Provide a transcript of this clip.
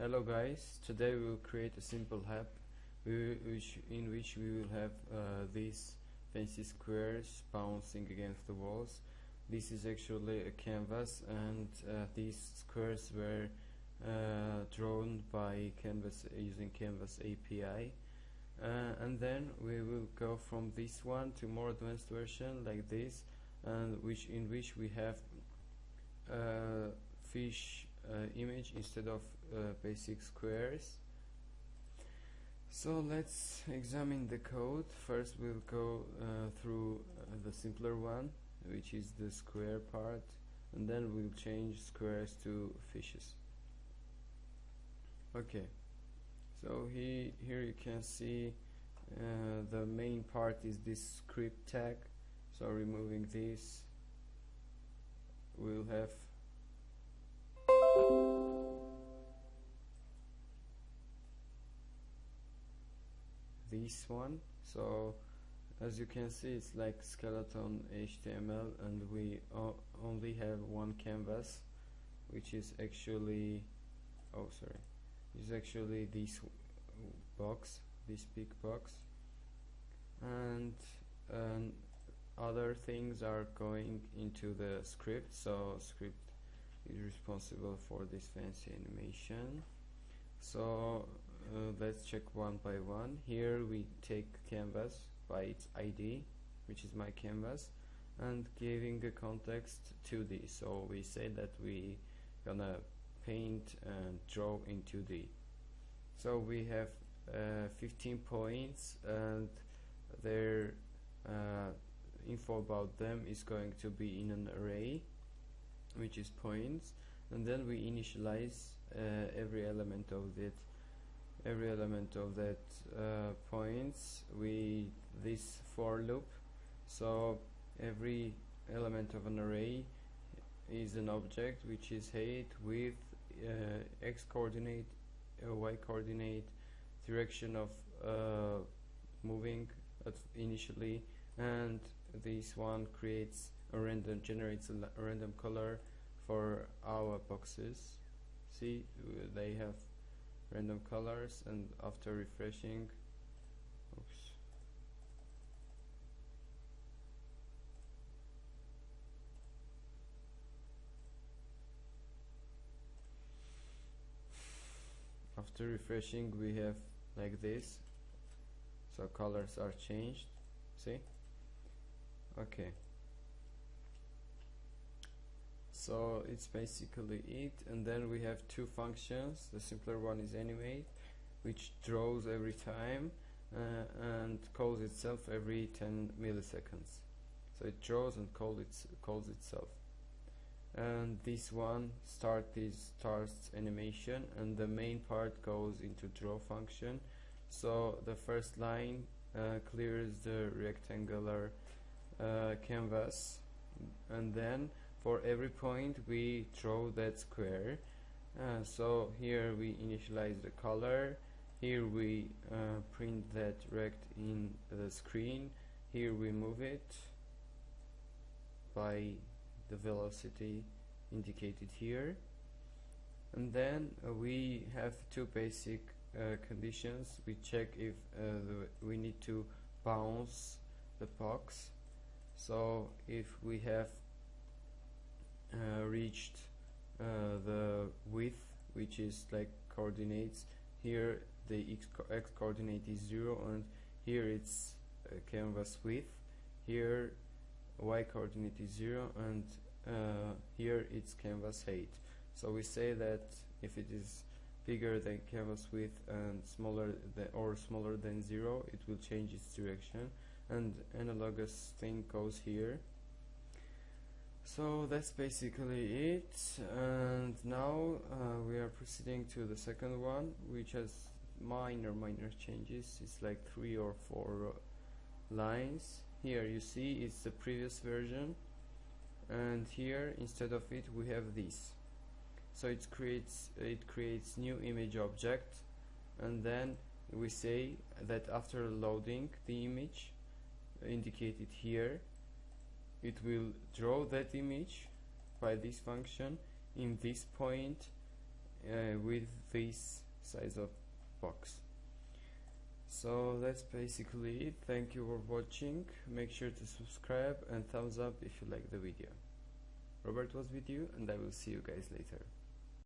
Hello guys, today we will create a simple app in which we will have these fancy squares bouncing against the walls. This is actually a canvas, and these squares were drawn by Canvas using Canvas API. And then we will go from this one to more advanced version like this, and in which we have fish image instead of basic squares. So let's examine the code. First we'll go through the simpler one, which is the square part, and then we'll change squares to fishes. Okay, so here you can see the main part is this script tag. So removing this, we'll have this one. So as you can see, it's like skeleton HTML, and we only have one canvas, which is actually this box, this big box, and other things are going into the script. So script is responsible for this fancy animation. So let's check one by one. Here we take canvas by its ID, which is my canvas, and giving a context 2D. So we say that we gonna paint and draw in 2D. So we have 15 points, and their info about them is going to be in an array, which is points, and then we initialize every element of that points with this for loop. So every element of an array is an object which is height, width, x coordinate, y coordinate, direction of moving initially, and this one generates a random color for our boxes. See, they have random colors, and after refreshing, we have like this. So colors are changed. See? Okay. So it's basically it, and then we have two functions. The simpler one is animate, which draws every time and calls itself every 10 milliseconds. So it draws and calls itself. And this one starts animation, and the main part goes into draw function. So the first line clears the rectangular canvas, and then for every point we draw that square. So here we initialize the color, here we print that rect in the screen, here we move it by the velocity indicated here, and then we have two basic conditions. We check if we need to bounce the box. So if we have reached the width, which is like coordinates, here the x coordinate is 0, and here it's canvas width, here y coordinate is 0, and here it's canvas height. So we say that if it is bigger than canvas width and smaller than 0, it will change its direction, and analogous thing goes here. So that's basically it, and now we are proceeding to the second one, which has minor changes. It's like 3 or 4 lines. Here you see it's the previous version, and here instead of it we have this. So it creates new image object, and then we say that after loading the image indicated here, it will draw that image by this function in this point with this size of box. So that's basically it. Thank you for watching. Make sure to subscribe and thumbs up if you like the video. Robert was with you, and I will see you guys later.